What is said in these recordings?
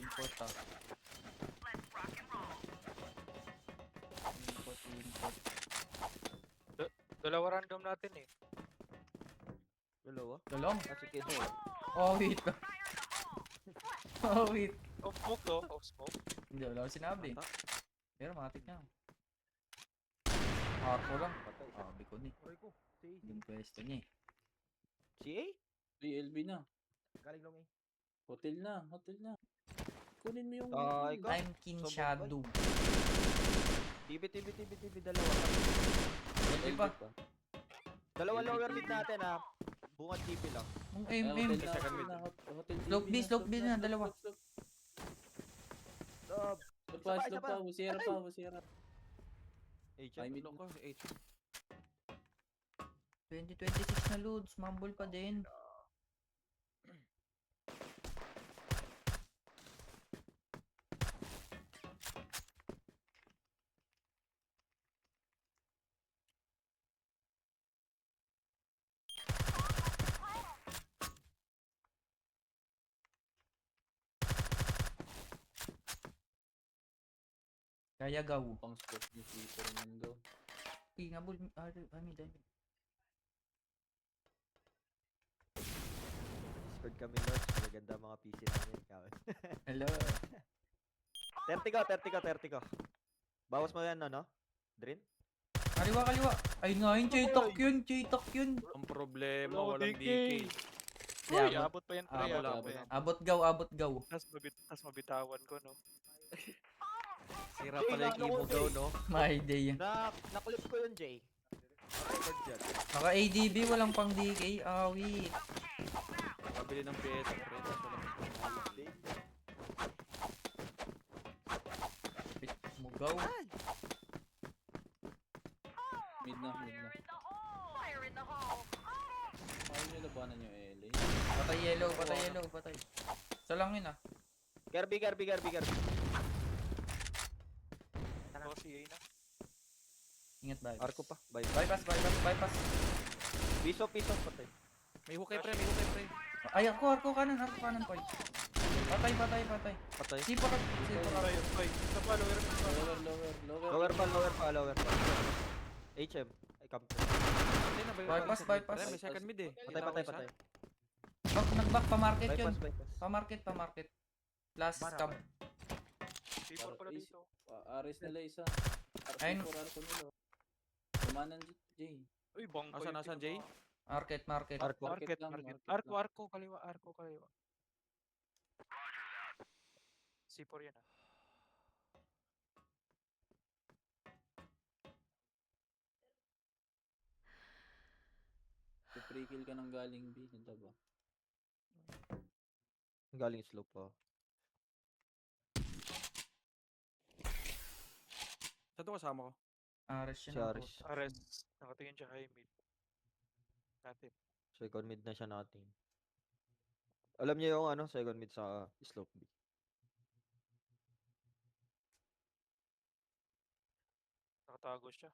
Import ah. Import. Dalawa random natin eh. Dalawa? Dalong. Ah, si Kenzo. Oh, wait. Oh, wait. Off smoke to, off smoke. Hindi, wala akong sinabi. Ata. Pero matik na. Ako lang. Patay. Sabi ko ni. Aray ko. Si Yung pwesto niya eh. Si A? LB na. Galing lang eh. Hotel na. Kunin mo yung Ay, ikaw? I'm Kin Sobrang Shadow. TV, dalawa. Hindi pa. Dalawa lower mid natin ha. Bungad TV lang. Yung Ay, aim. hotel second mid. na. Hotel Slope B na, dalawa. Stop. Slope pa. Busira. Hey, Ay, check. mid Ko, 2026 na loads. Mumble pa din. Kaya gaw. pang slope ni si Fernando. Pinabol. Ami dami. Discord kami Lords. Maganda mga PC namin. Hello. 30 ko. Bawas mo yan no? Drin? Kaliwa. Ay nga yun. Chitak yun. ang problema, Wala walang DK. DK. Yeah, Uy, abot pa yan, pre. abot, Abot pa yan. Abot gaw. Tas mabitawan ko, no? Sira pala yung emo daw no? My day. Naklip ko yun Jay. Record dyan. Naka ADB, walang pang DK. Awi. Pabili ng PS, pre. Tas walang Mo gaw. Mid na. Ayaw nyo labanan yung LA. Patay yellow. Isa lang yun ah. Kirby. Ako si A na. Ingat ba? Arko pa. Bye. Bypass. Piso patay. May hukay, pre. May hukay, pre. Ay, arko kanan boy. Patay. Patay. Sipa ka. Ay, ay. Isa pa, lower na pa. Lower. Lower pa. HM. Ay, camp. Patay na, Bypass. Pre, may second mid eh. Patay. Nag-back pa market yun. Bypass. Pa market. Last Mana scam. People pala dito. Aris nila isa. Ayun. Arco nila. Kumanan Jay. Uy, bang ko. Nasaan, Jay? Market. Arko. Market. lang. Arko, kaliwa. C4 yan ah. Free kill ka ng galing B. Ganda ba? Galing slope pa. Saan to kasama ko? Ares Si yun. Aris. Ares. Nakatingin siya high mid. Natin. Second mid na siya natin. Alam niyo yung second mid sa slope B. Nakatago siya.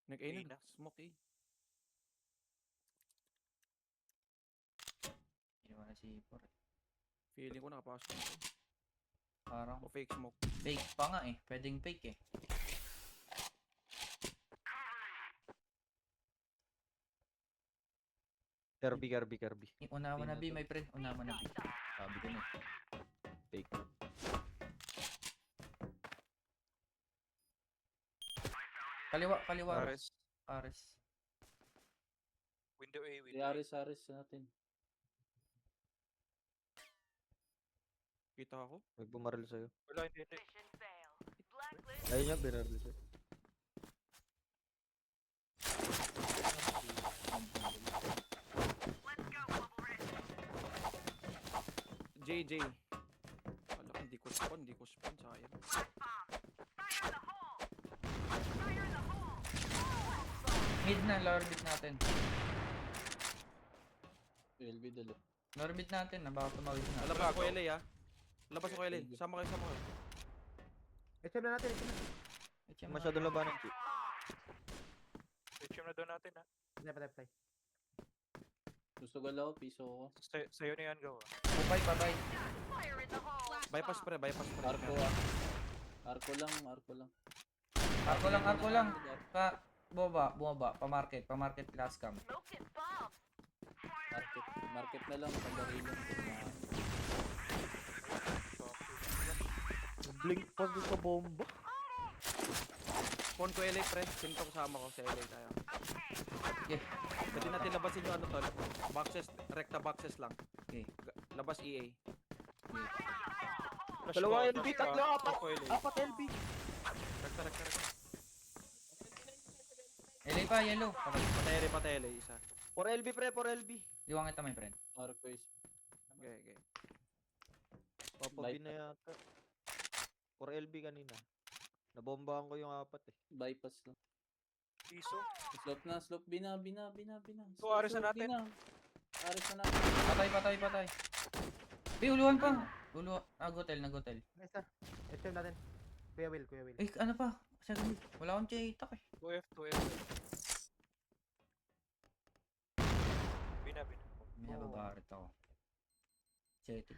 Nag-A A na. na. Smoke A. Iwan na si Por. Feeling ko nakapasok na. Parang O fake smoke. fake pa nga eh. Pwedeng fake eh. Kirby. Una mo na B, my friend. Una mo na B. Sabi ko na. Fake. Kaliwa. Ares. Ares. Window A, Si window A. Aris natin. Kita ako. Nagbumaril sa'yo. Wala, hindi. Ayun niya, binaril siya. JJ. Wala, hindi ko spawn, sayang. Mid na, lower mid natin. LB dalo. Lower mid natin na. Baka tumawid na. Labas ako LA ah. Labas ako LA. Sama kayo. HM na natin. HM Masyado labanan. HM na doon natin ah. Patay. Gusto galaw, piso ako. Sa'yo na yan, gawa. Patay. Bypass pre, bypass pre. Arko ah. Arko lang. Arko lang. Bumaba. Pa-market last cam. Market na lang. Pagdarilan. Blink pa doon sa bomba. Phone ko LA pre, sinto kasama ko sa LA tayo. Okay. Pwede natin labasin yung ano tol. Boxes, recta boxes lang. Okay. Labas EA. Dalawa LB, tatlo, apat. Ako, LA. Apat LB. Recta. LA pa, yellow. Patay LA isa. 4 LB pre, 4 LB. Liwang kita, my friend. Arko is Okay. Papabi na yata. 4 LB kanina. Nabombahan ko yung apat eh. bypass lang. Piso. Slope. Bina. So, aris na natin. Aris na natin. Patay. Uluhan pa. Nag-hotel. Ito natin. Kuya Will. Eh, ano pa? Second hit. Wala akong chetak eh. 2F. Bina. May nababarit ako. Chetik.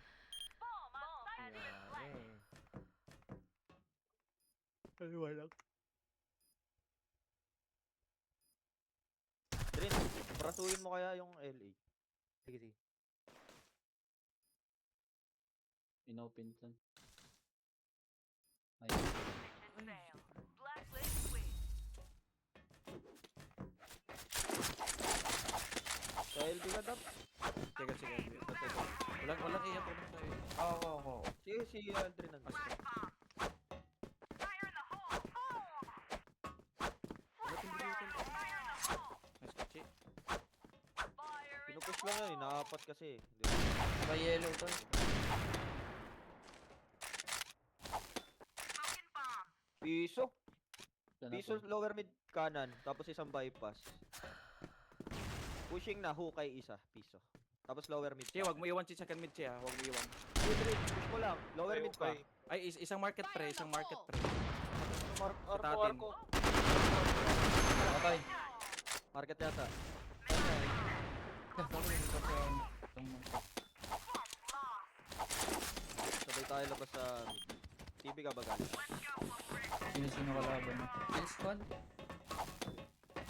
Drin, prasuin mo kaya yung LA. Sige. Inopen plan. Ayun. Sa LB ka dap. Sige. Walang iya po tayo. Oo. Sige, si Aldrin nandun. Nice catchy. Pinupush lang yun, inaapat kasi. Pa yellow to. Piso. Plan Piso ako. lower mid kanan, tapos isang bypass. Pushing na, hukay isa, piso. Tapos lower mid. Che, wag mo iwan si second mid che ha. Wag mo iwan. Push mo lang, lower mid pa. Ay, isang market pre. Arko. Patay. Market yata. Sabay tayo labas sa mid. TV ka ba galing? Sino kalaban mo? Kill squad?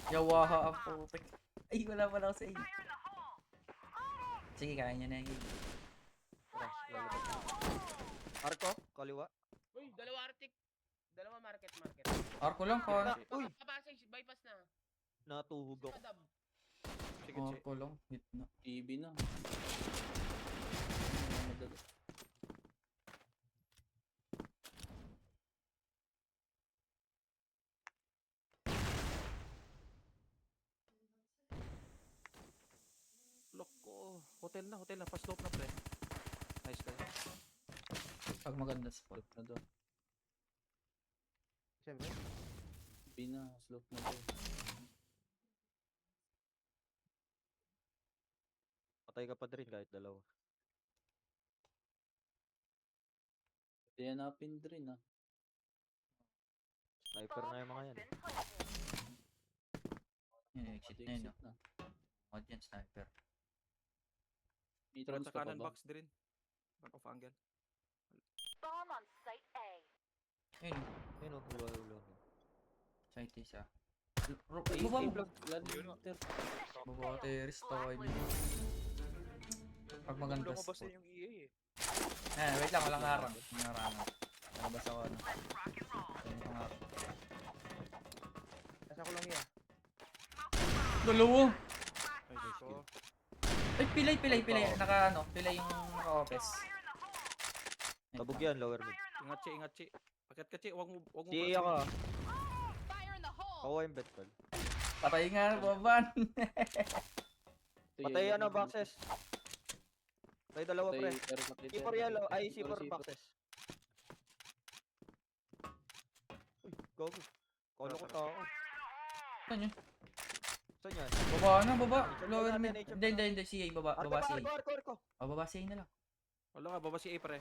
Yawaha ako. Ay, wala pala ako sa inyo. Sige, kaya nyo na yung Tara, lalabas na. Arko, kaliwa. Uy, dalawa artik. Dalawa market. Arko lang ka. Uy, Kapasay, bypass na. natuhog ako. Madam. Sige che. Arko lang. Hit na. EB na. Madali. Look ko. Hotel na. Pa-slope na pre. Nice guy. Pag maganda spot. Slope na daw. Siyempre. Bina. Slope na daw. Patay ka pa din kahit dalawa. Hindi hanapin rin ah. Sniper na yung mga yan. Yun, exit na yun. Exit na. Audience sniper. May Pero trans sa ka pa kanan ba? box din. Back of angle. Ayun. Ayun o, ulo. Site isa. Ay, Baba mo. block. Ladder. Baba terrorist ako. Pag maganda Lumabas spot. na yung EA eh. Wait lang. Walang harang. Walang harang. Nalabas ako ano. Ayun ang harang. Nasa ko lang yan. Dalawa. Nice ko. Ay, pilay. Pilay yung naka-office. Tabog yan, lower mid. Ingat che. Paket ka che. Wag mo Si Iya ka. Kawa yung bet call. Patay nga, baban. Patay ano, boxes. Patay dalawa pre. C4 yellow, ay C4 boxes. Uy, gogo. Kolo ko tao. Saan yun? Saan yan? Baba. Lower mid. HM Hindi, CA. Baba CA. Arko. O, baba CA na lang. Wala ka, baba si A pre.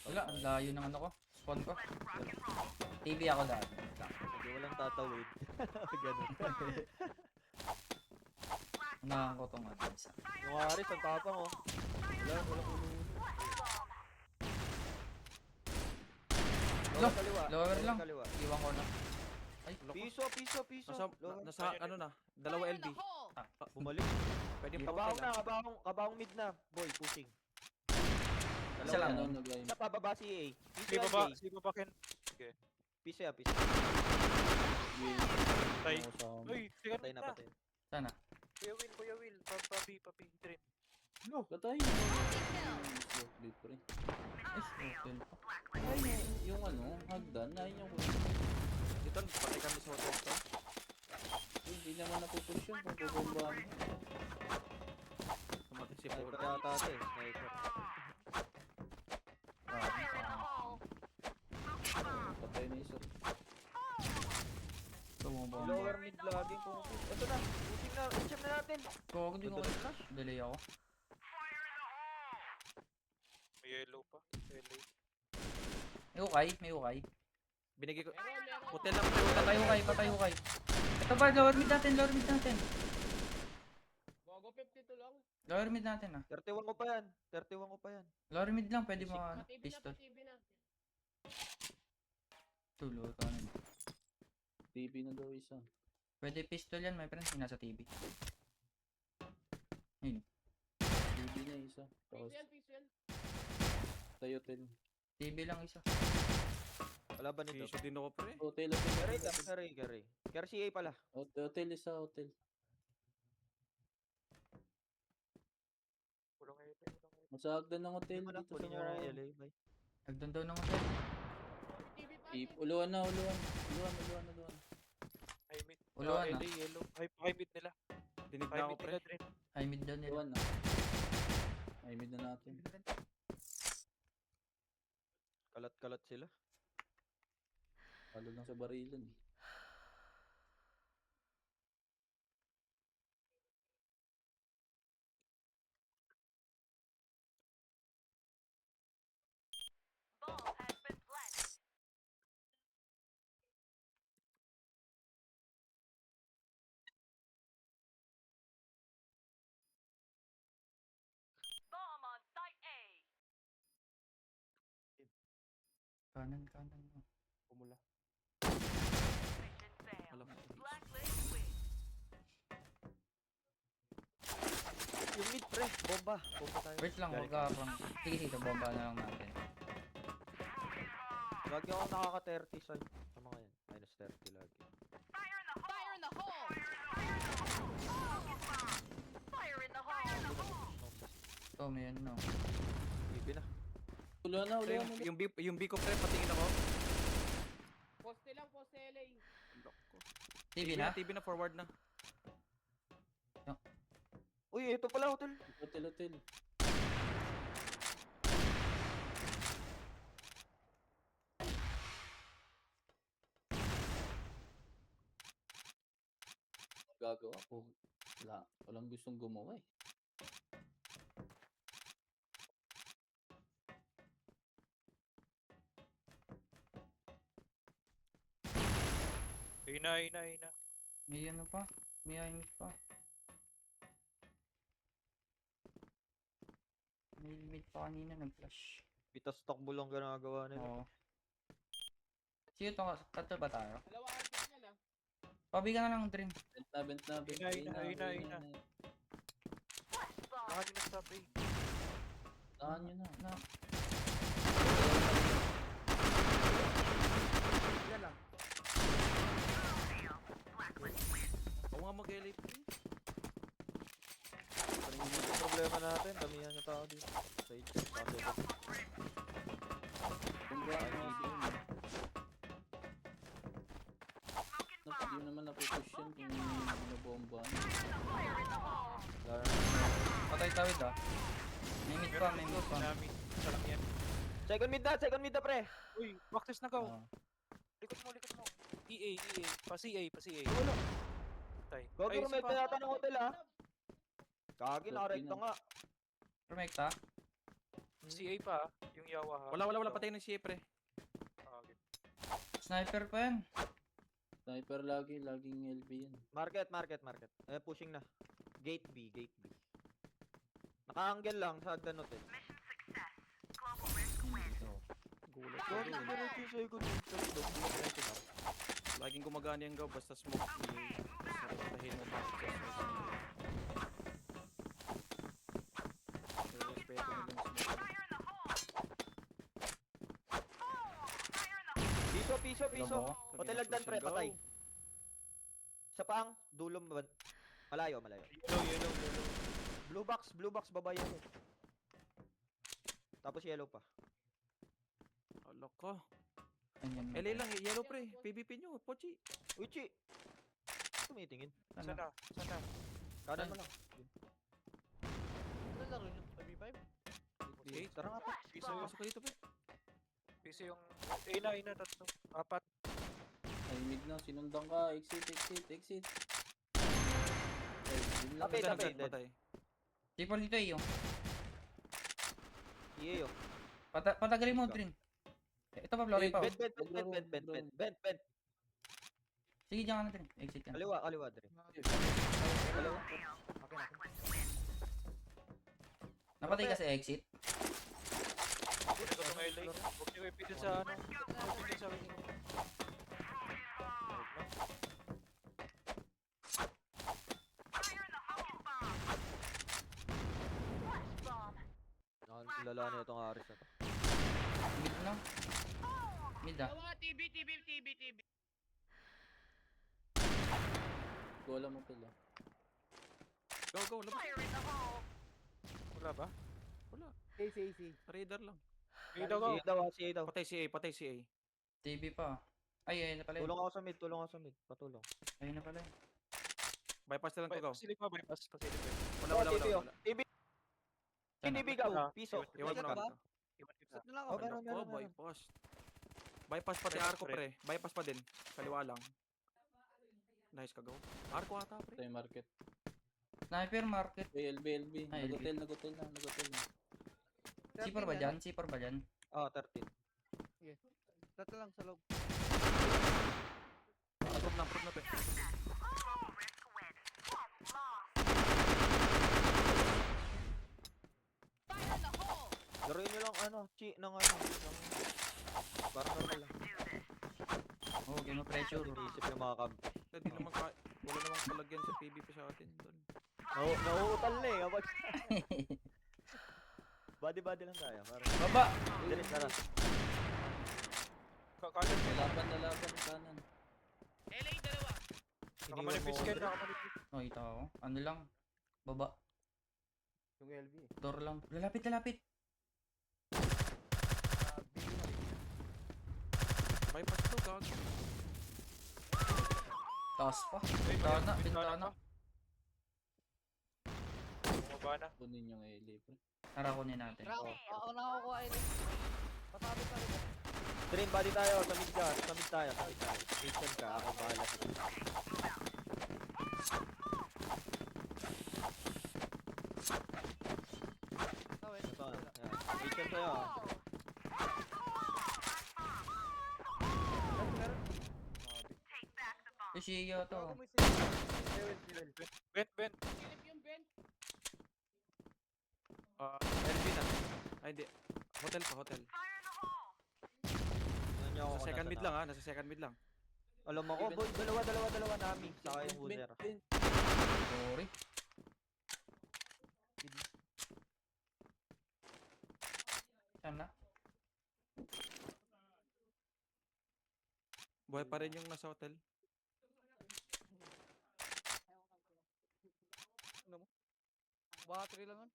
Wala, ang layo ng ano ko. Spawn ko. TV ako dati. Hindi walang tatawid. Ganun. Unahan ko tong advance. Yung Aris, ang tapang oh. Walang ulo. Low, Kaliwa. lower lang. Kaliwa. Iwan ko na. Ay, Piso. Nasa, Lower. nasa ano na, dalawa LB. Bumalik. Pwede pa Kabahong okay na, lang. kabahong mid na. Boy, pushing. Isa lang. Ano, nag-aim. Sa pababa si A. Si baba, si baba Ken. Piso ya, piso. Tay. Ako sa amin. Uy, tigan Patay mo na, na. patay. sana. Kuya Will. Papi, Dream. Patay mo. Smoke blade pre. Ay, hotel pa. Ay, yung ano, hagdan, ayun yung Dito, patay kami sa hotel to. hindi naman napupush yun kung bubombahan mo. Tumatay si Sniper Paul. yata ito eh. Sniper. Patay na isa. Tumubong. Lower mid lagi kung... Ito na, pushing na. I-check na natin. Kung hindi ko flash. Delay ako. May yellow pa. Yellow. May ukay. Binigay ko. Meron. Hotel lang. Hotel lang. Patay ukay. Ito ba, lower mid natin. Gogo 52 lang. Lower mid natin ah. 31 ko pa yan. 31 ko pa yan. Lower mid lang, pwede mo ano, Pa-TV na, pistol. pa-TV na. Tulo, ito ano. TV na daw isa. Pwede pistol yan, my friend, yung nasa TV. TV na isa. Tapos Piso yan. tayo hotel. TV lang isa. Wala ba nito? Issue din ako pre. Hotel. Carry. Carry si A pala. Hotel isa, hotel. Walang yellow. Masagdan ng hotel Hindi mo na, dito kunin sa nyo na mga... LA. Bye. Nagdoon daw ng hotel. TV pa. Uluan na. High mid. Uluan na. LA, yellow. High mid nila. Dinig na High ako mid pre. nila, Dream. High mid daw nila. Uluan na. Ay, mid na natin. Kalat-kalat sila. Halo lang sa barilan eh. Kanan. Pumula. Alam mo. Yung mid pre. Bomba tayo. Wait lang, Galing. magkakang. Sige, bomba na lang natin. Lagi ako nakaka-30 sa... Tama nga yan. Minus 30 lagi. Ito, may ano. Ibi na. Uluan na. Pre, yung B ko pre, patingin ako. Poste lang, poste LA. TV na? TV na, forward na. Uy, ito pala hotel. Hotel. Gagawa po. Walang gustong gumawa eh. Hina. May ano pa? May image pa. May limit pa kanina nag-flash. Pita stock bulong ginagawa nila. Oo. Sige to, tatlo ba tayo? Dalawa artist yan ah. Pabigan na ng dream. Bent na. Hina. Nakahin na stop eh. Tahan nyo na. Na, Yan lang. Ako nga mag-LA pre. Ano yung problema natin? Damihan yung tao dito. Side. Pasok ko. Kung ba ang easy yun eh. Hindi naman napupush yan kung binabomba. Wala na. patay tawid ah. May mid pa. Tsunami. Isa lang yan. Second mid na pre. Uy, practice na go. Oo. Likod mo. EA. Pa CA. Tay. Gogi, Ay, rumekta yata ng hotel ah. Kagi, Gogi nakarekta na. nga. Rumekta? CA pa, yung Yawa ha. Wala, patay ng siya pre. Okay. Sniper pa yan. Sniper laging LB yan. Market. Pushing na. Gate B, gate B. Naka-angle lang sa hagdan hotel. Gulat ko Sorry, doon. diretso yung second mid. First look, diretso na. Laging gumagana yung gaw basta smoke. Basta patahin mo ba sa source nila. Pero respeto nila yung smoke. Piso, piso, piso. Labo. Hotel hagdan pre, patay. Sa paang, dulong ba? Malayo, malayo. Yellow. Blue box, baba yellow. Tapos yellow pa. Ala ka. Ganyan. LA lang, yellow pre. PVP nyo, Pochi. Uy, Chi! Tumitingin. Sana. Kanan mo lang. Ano laro yun? 5v5? Okay, Tara nga pa. Piso pasok ka dito pre. Piso yung... Ina, tatlo. Apat. Ay, mid na. Sinundan ka. Exit. Ay, yun lang. Tapit, Hagdan, tapit. hagdan, patay. Tipo dito eh, yung. Iye yun. Patagalin mo, Trin. Ito pa, Flory pa. Oh. Bent. Sige, diyan ka na, Trin. Exit ka na. Kaliwa, Dre. Kaliwa. Okay natin. Napatay ka sa exit. Ito itong LA. Huwag niyo ipitin sa ano. Huwag ipitin sa window. Ang lala na itong Aris na to. Mid na. Mid ah. Gawa, TV. Gola mo pala. Go, labas. Wala ba? Wala. AC. Radar lang. Dito ko. CA daw. Patay si A. TV pa. Ay, ayun na pala. Tulong ako sa mid, patulong. Ayun na pala. Bypass na lang to go. Pasilip mo, bypass. Pasilip mo. Wala. TB, Sana. TB gaw, piso. Iwan mo na ba? lang. Iwan kita. Oh, meron. Bypass. Bypass pati arco pre. Bypass pa din. Kaliwa lang. Nice ka go. Arco ata pre. Ito yung market. Sniper market. LB. Ay, Nagotel na. C4 ba dyan? C4 ba dyan? Ah, 13. Tatlo lang sa loob. Proof na pre. Laruin nyo lang Chi, ng ng... Parang normal lang. Oo, game of pressure. Isip yung mga kampi. Hindi naman wala namang palagyan sa PvP sa atin doon. Nauutal na eh, kapag... Body lang tayo. Parang... Baba! Diretso, tara. Kakalit ka. Laban kanan. LA, dalawa. Nakamanipis ka. Nakamanipis. Oh, ito ako. Ano lang? Baba. Yung LB. Door lang. Lalapit. Bypass to gag. Taas pa. Bintana. Bumaba na. Kunin yung LA pre. Tara, kunin natin. Oo, nakakuha yun. Patapit tayo. Train body tayo, sa mid tayo. Patient ka, ako bahala sa mid. Ito, yan. Patient tayo Siya to. Vent. Silip yung bench. LB na. Ay hindi. Hotel. Nasa second mid lang ha. Nasa second mid lang. Alam mo ko, boy, dalawa nami. Saka yung Woozer. Sorry. Sana. Buhay pa rin yung nasa hotel. Battery lang nun.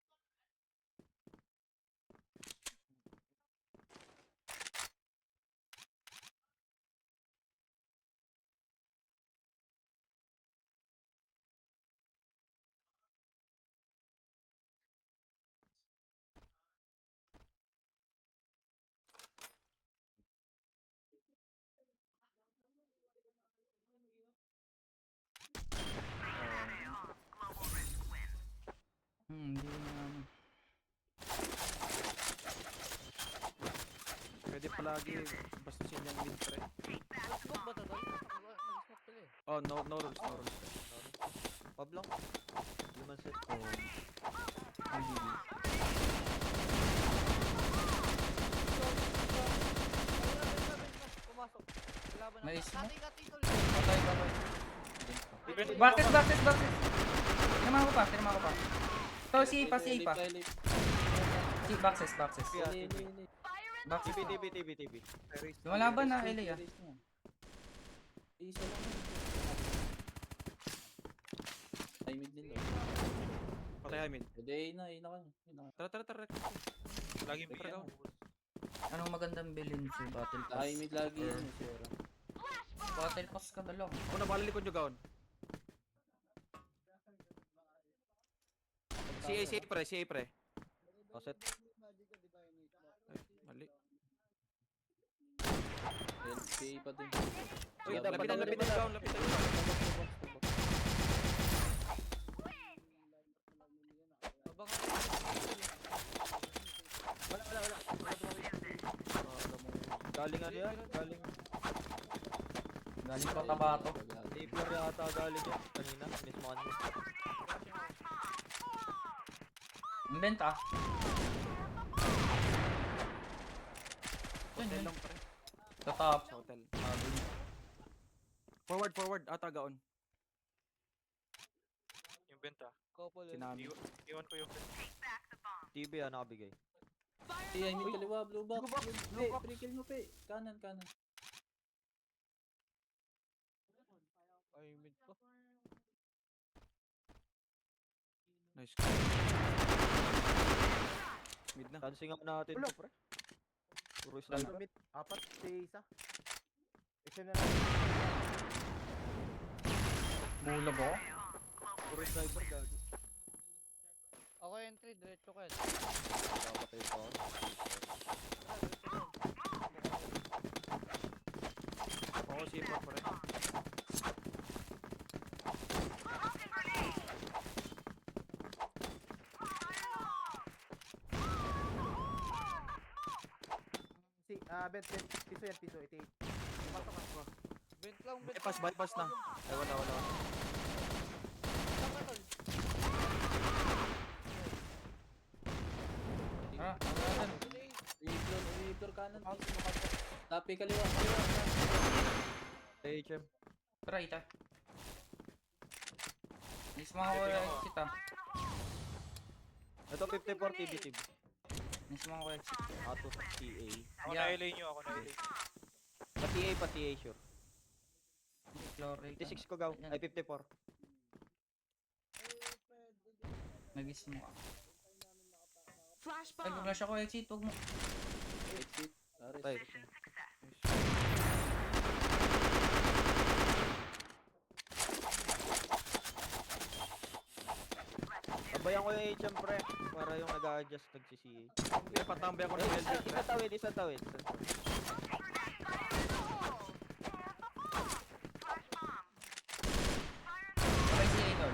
Hindi ko na ano. Pwede palagi basta sinyang mid pre. Smoke ba ito? Nag-smoke pala eh. Oh, no rules. Pablong. Limang set. Ang GG. Pumasok. Laban na. May smoke? Kati tol. Patay, patay. Event. Boxes. Tinama ko pa. To, si pa. Si boxes. Boxes. TB. Lumalaban na, LA ah. Isa lang yun. Ay, mid nila. Patay high mid. Pwede, A na ka. Tara. Laging Pwede bigyan. na. Anong magandang bilhin sa Battle Pass? Ay, mid lagi yun. Sura. Battle Pass ka na lang. Ako na bala likod nyo gaon. CA pre. Kaset. Ay, mali. LCA pa din. Uy, Laban lapitan na. gaon. Abangan. Galing ano yan? Galing. Galing pa Tabato. Taper yata galing yan. Kanina. Mismo ano. Invent ah. Hotel lang pre. Sa top. Sa hotel. Forward. Ata gaon. Yung benta. Couple. Sinami. Iwan ko yung benta. TB nakabigay. Ay, mid kaliwa. Blue box. Blue box. Pre-kill mo, pe. Kanan. Ay, mid pa. Nice. Mid na. Dancing up natin to, pre. Puro sniper. Mid. Apat. Si isa. Isa na lang. Bulag ako. Puro sniper gago. Ako entry. Diretso ko yan. Papatay pa ako. Oo, sipa pre. Ben. Piso yan. Piso. Iti. Pasok ako. Bent lang. Bypass na. Ay, wala. Tama tol. Ah, ano natin? Reactor kanan. Tapi kaliwa. HM. Tara, ita. Mismo ako exit ah. Ito 54 TB. Mismo ako exit. Ato sa TA. Ako Yeah. na LA nyo. Pa TA sure. Floor rate. 56 ko gaw. Ay 54. Nag-ismo ka. Flash Ay, bomb. flash ako exit. Huwag mo. Exit. Ares. Tay. Sabayan ko yung HM pre. Para yung nag-a-adjust nag-CCA. Ay, patambay ako ng LB. Isa tawid. Okay, si Idol.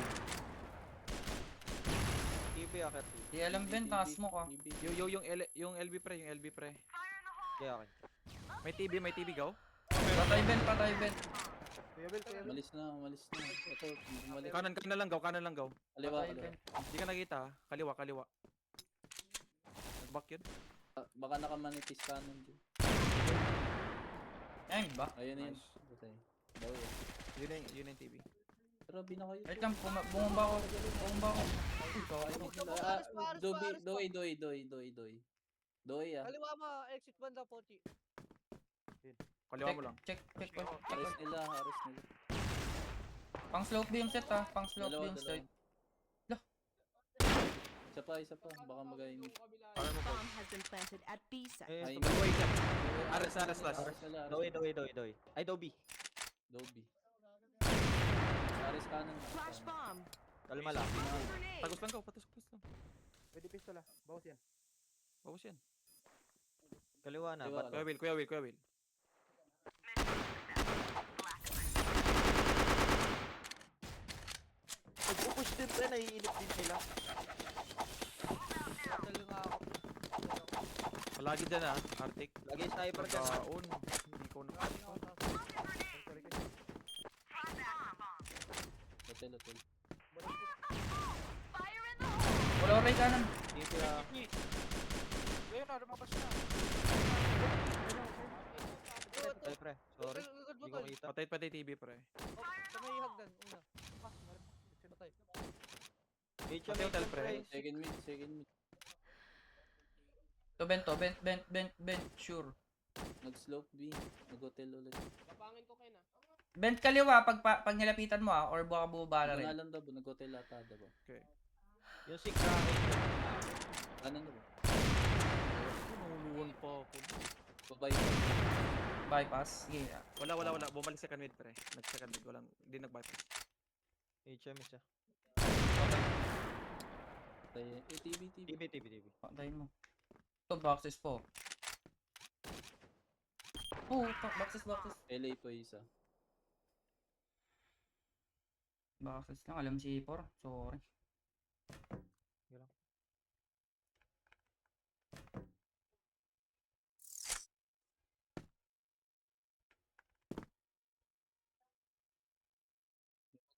TB akit. Di alam Ben, taas mo ka. Yung LB pre. Kaya akin. May TB gaw? Patay Ben. Kuya Bel. Umalis na. Ito, bumalik. Kanan lang gaw. Kaliwa. Patay Ben. Hindi ka nakita, kaliwa. Nag-back yun. Baka nakamanitis kanan dyan. Ayun ba? Ayun na yun. Nice. Patay. Daw yun. Yun yung TB. Grabe na kayo. Wait lang, bumaba ako. Uy, kakain mo. Doy ah. Kaliwa mo. Exit banda 40. Kaliwa mo lang. Check. Ares nila. Pang slope beam set ah. Pang slope Dalawa. beam set. Isa pa. Baka magayin. Bomb has been planted at B site. Ay, Wait. Ares slash. Ares nila. Doy. Ay Dobby. Doby. Ares kanan. Flash bomb. Kalma lang. Grenade. Tagos lang gaw, patus lang. Pwede pistola. Bawas yan. Bawas yan. Kaliwa na. Kaliwa. Ba't Kuya Will. nag-push din pre, naiinip din sila. Talo nga ako. Palagi dyan ah, Arctic. Lagi sniper ka. Pagkaon. Hindi ko na. Hotel. Wala ray kanan. Dito lang. Ayun na, lumabas na. Ay, pre. Sorry. Hindi ko kita. Patay TV, pre. Sa may hagdan, una. Patay. H Patay hotel, pre. Second mid, second mid. To bent, sure. Nag-slope B. Nag-hotel ulit. Papangin ko kayo na. Bent kaliwa pag nilapitan mo or baka bumaba na rin. Ano daw ba? Nag-hotel ata daw ba? Yung 6 na Kanan daw ba? Nanguluan pa ako. Babay pa. Bypass. Sige. Wala. Bumalik second mid, pre. Nag-second mid. Walang, hindi nag-bypass. HM isa. Tay, TV. Patayin mo. Ito, boxes po. Oh, boxes. LA po isa. Boxes lang. Alam si 4. Sorry.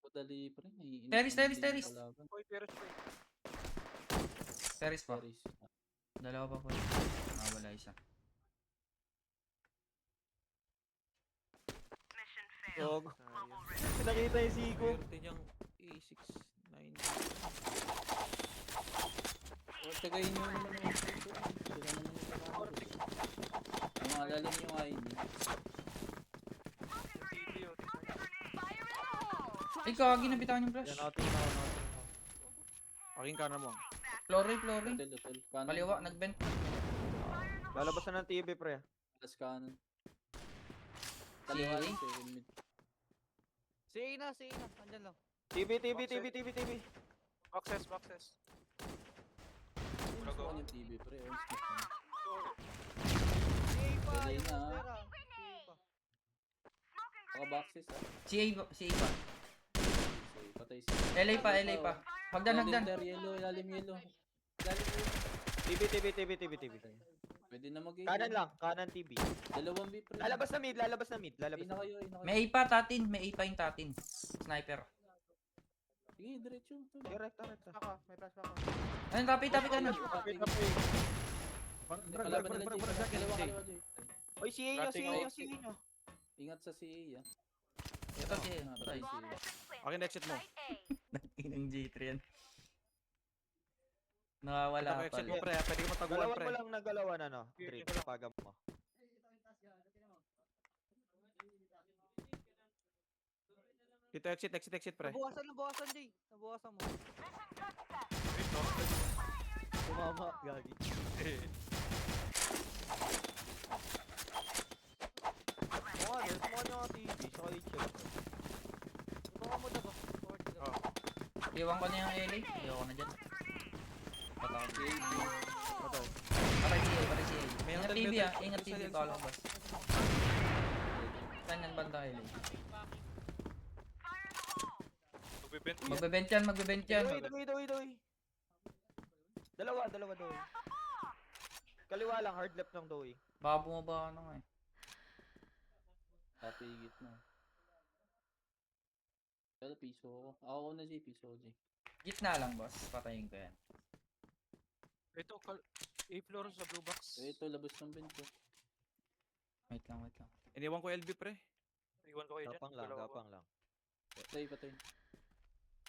Madali pa rin. Terrace. Uy, pero siya. Series pa. Terrace. Dalawa pa po. Wala isa. Dog. Nakita yung Zico. Swerte niyang A6, 9. Tagayin nyo naman yung dito. Sila naman yung nakakot. Ang mga lalim yung ID. TV yun. Ay, kagi nabitawan yung flash. Yan, natin ako. Aking kanan mo. Flory. Hotel. Kanan. Kaliwa, nagbent. Lalabas na ng TV, pre. Alas kanan. Kaliwa Si- lang, second mid. Si Ina. Andyan lang. TV. Boxes. Gusto ko yung TV pre. Ayun, skip na. Si A pa. Delay Yung na, ah. Astera. Si A pa. Baka boxes ha. Si A pa. So, patay si... LA pa. Hagdan. Yellow, lalim yellow. TV. Pwede na mag-game. Kanan TV. Dalawang B pre. Lalabas na mid. Ay na kayo. May A pa tatin. May A pa yung tatin. Sniper. Sige, diretso. Rekta. Ako, may flash pa ako. Ano, tapi ka na. Kalaban nila Jay. Kaliwa Jay. Oy, si Inyo. Ingat sa CA ah. Ito si A. Patay si Akin exit mo. Inang J3 yan. Nakawala Ito exit pala. mo, pre. Pwede ka mataguan, Galawan pre. mo lang na galawan, ano? Drake, pagam mo. Dito exit, pre. Nabukasan, Jay. Nabukasan mo. Tumama, gagi. Mukha nyo nga TV, saka HM. Buka mo daw. Forward ka daw. Iwan ko na yung LA. Iwan ko na dyan. Patay. Ito. Patay si A. May Ingat hotel, TV may ah. hotel. Ingat May TV. hotel. Kalabas. Kanyan banda LA. Magbibent. Magbebent yan. Doy. Dalawa doy. Kaliwa lang, hard left ng doy. Baka bumaba ka na nga eh. Tapigit na. Pero piso ako. Ako na Jay, piso Jay. Gitna lang boss. Patayin ko yan. Ito, A-floor sa blue box. Ito, labas ng bento. Wait lang. Iniwan ko LB, pre. Iwan ko kayo dyan. Gapang lang. Patay.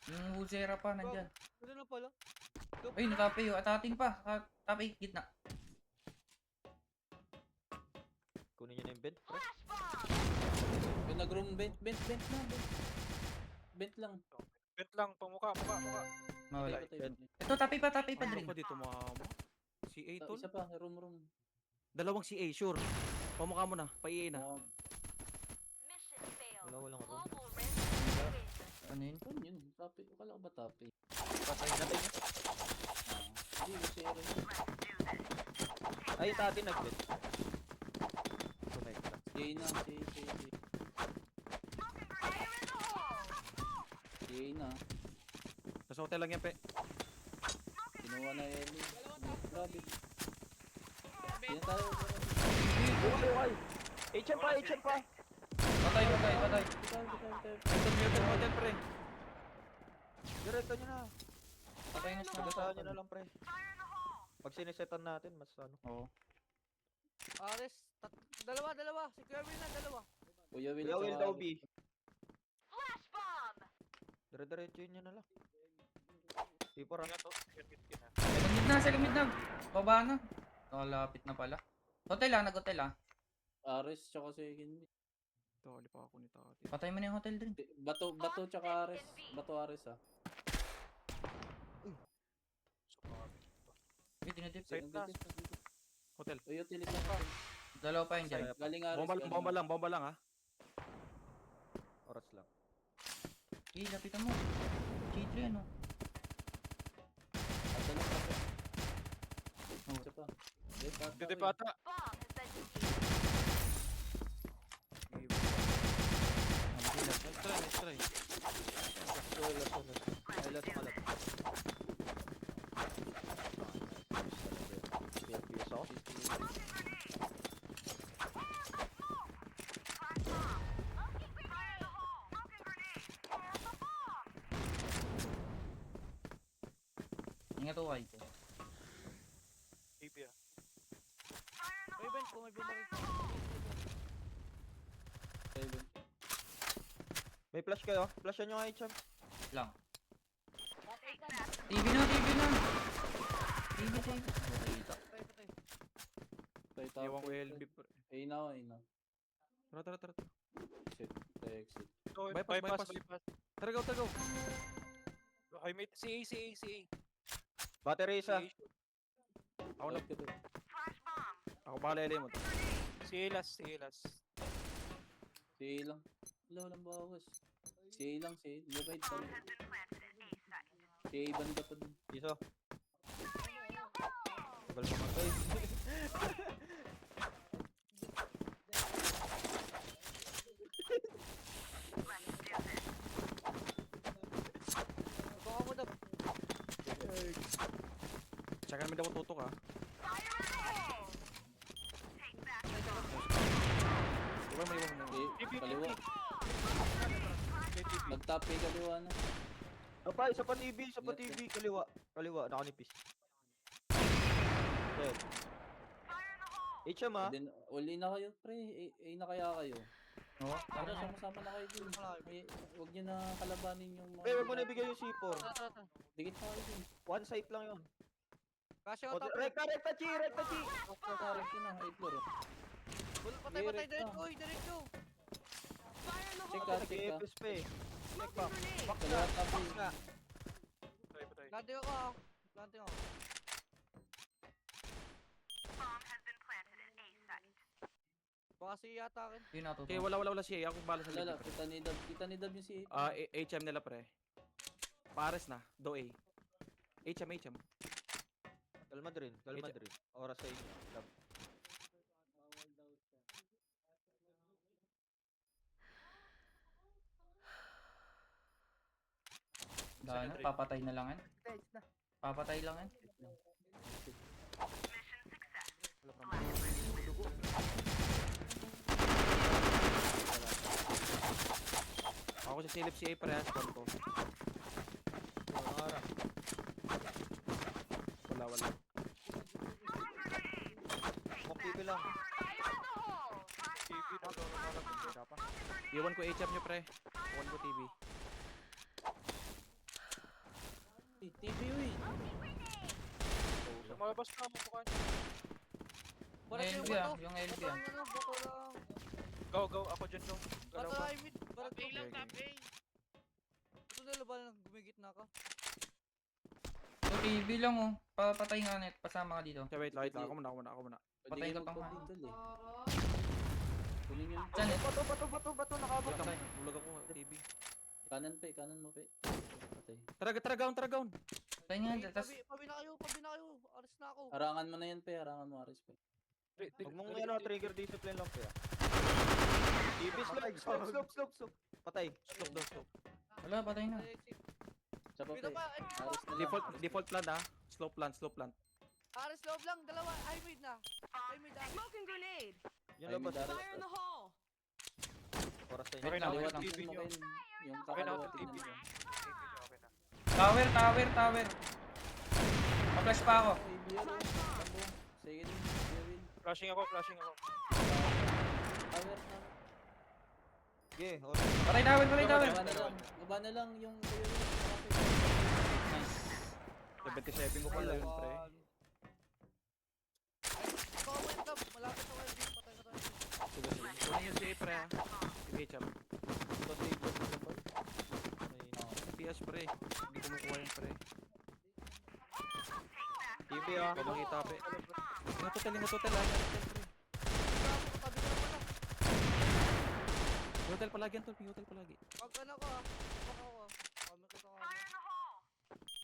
Yung Wuzera pa nandyan. Ano na pala? Ay, natapi yun. Atatin pa. Tapi, gitna. Kunin nyo na yung bed, pre. Yung nag-room bent na. Bent lang. Bent lang, pamuka. Mawala. Patay. Ito, tapi pa Ano rin. pa dito, mga mo? Si A, tol? Isa pa, room. Dalawang si A, sure. Pamukha mo na. Pa-EA na. Walang room. Ano yun? Ano yun? Tapi. Akala ko ba tapi? Patay na tayo. Hindi, zero. Ay, tati nag-bed. Connect na. Jay na. Jay na. Nasa hotel lang yan, pe. Kinuha na Ellie. Grabe. Yan tayo. Uy! HM pa! Patay. Hotel, pre. Diretso nyo na. Patay na siya. Pagdasahan nyo na lang, pre. Pag sinisetan natin, mas ano. Oo. Ares, dalawa. Si Kuya Will na, dalawa. Kuya Will. Kuya Will tsaka daw, Ares. B. Dire-diretso nyo na lang. P4 ah. Second mid na. Baba na. Nakalapit na pala. Hotel ah, nag-hotel ah. Ares tsaka second mid. Dali pa ako ni Tati. Patay mo na yung hotel din. Bato tsaka Ares. Bato Ares ah. Wait, dinadip. Side taas. Hotel. Uy, utility lang. Dalawa pa yun dyan. Galing Ares. Bomba lang ha. Oras lang. Eh, lapitan mo. G3 ano? Isa pa. Dito pa ata. Nice try. Ay, last malat. PFPS ako. Ingat ako ko. AB ah. May bench ko, may bumaril. May flash kayo? Flashan nyo nga HM. Lang. TV na. TV. Iwan ko LB. Ay na. Tara. Exit. Exit. Bypass. Tara go. Okay, mate. CA. Battery isa. Ako na. Ako bahala mo to. CA last. CA lang. Wala, walang bawas. CA lang. Divide pa rin. CA banda pa din. Iso. Tagal pa matay. Baka mo na. Tsaka namin daw tutok ha. Iwan mo. Kaliwa. Nag-top A kaliwa na. Apa, isa pa TV. Kaliwa, nakanipis. Dead. HM ah. Then, uli na kayo, pre. A na kaya kayo. Oo. Para sama-sama na kayo dun. Huwag nyo na kalabanin yung mga... Okay, wag mo na ibigay yung C4. Dikit na kayo dun. One site lang yun. Kasya O, ko top. Rekta, Chi! Kakarap yun ah, 8 floor. Patay, diretso. Uy, diretso. Check ka. Nag-EFS pa eh. Check pa. Kaliwa top A. Nga. Planting ako ah. Baka siya yata akin. Yun na Okay, wala siya. Ako bahala sa Wala, likod. kita ni Dab yung si... HM nila pre. Pares na. Do A. HM. Kalma din. Oras sa inyo. Love. Dahil na, papatay na lang yan. Stage na. Papatay lang yan. Ako si Silip si A parehas ko. Wala. TV lang. Iwan ko HM nyo pre. Iwan ko TV. TV, uy. Malabas na mo mukha niya. Yung LB ah. Yung LB ah. Go. Ako dyan, go. Galaw ka. Top A lang, top A. Ito na laban na gumigit na ka. So TV lang oh. Papatay nga net. Pasama ka dito. Okay, wait lang. Ako muna. Patay ka pa nga. Kunin yun. Saan eh? Bato, nakabot. Wait lang. Bulag ako TV. Kanan mo pe. Patay. Tara gaon. Patay nga. Tas Pabi na kayo. Aris na ako. Harangan mo na yan pe, harangan mo Aris pe. Huwag mong trigger discipline lang kaya. TV slope. Patay. Slope. wala, patay na. Sa pa pe. Dito pa. Aris na lang. Default plan ha. Slow plan. Aris loob lang. Dalawa. High mid na. Smoking grenade. Yung labas. Fire in the hole. Oras sa inyo. Okay na. Kaliwa lang. tingnan mo kayo. Yung Okay na kakaliwa ako. tingnan mo. Tower. Pa-flash pa ako. ABR. Tambo. Second win. Kevin. Flashing ako. Tower na. Sige, okay. Patay tower. Baba na lang yung Nice. 77 ko pala yun, pre. Sige. Kunin yung CA, pre, ha. Sige, chap. PS, pre. Hindi ko makuha yun, pre. TV ah. Ikaw makita, pre. Ingat hotel, ha. Ingat hotel, pre. Yung hotel palagi yan, tol. Yung hotel palagi.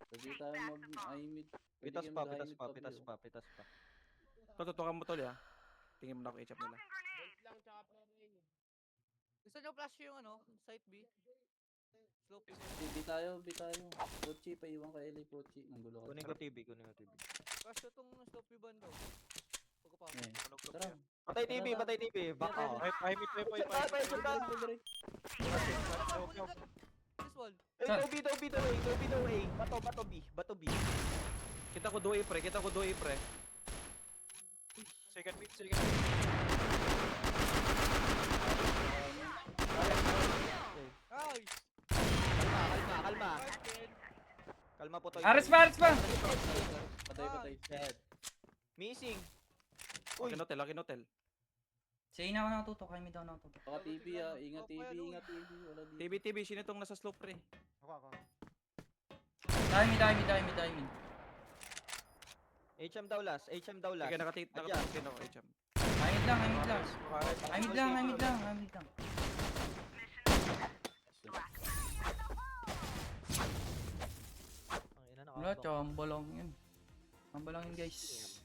Pwede tayo mag-I-mid. Pitas pa. Tututukan mo, tol, ha. Tingin mo na ako i-chap nila. Vent lang, tsaka pre. Gusto nyo flash yung site B? Slope is B tayo. Pochi, paiwan ka LA Pochi. Ang gulo ka. Kunin ko TV. Flash ko tong slope B bando. Pagka pa. Tara. Patay TV. Back ako. Ay, mid, Shut up. This wall. Toby do A. Bato B. Kita ko 2A, pre. Second mid. Nice! Kalma. Kalma po, Toy. Ares pa. Patay. Missing. Akin hotel. Sige na ako nakatuto. Kaya mid ako nakatuto. Baka TV ah. Ingat TV. Wala dito. TV, sino itong nasa slope, pre? Ako. Tayo mid. HM daw last. Sige, Adjust. nakatingin ako, chap. Ay mid lang. Ang ina, Wala, chamba lang yun. Chamba lang yun guys.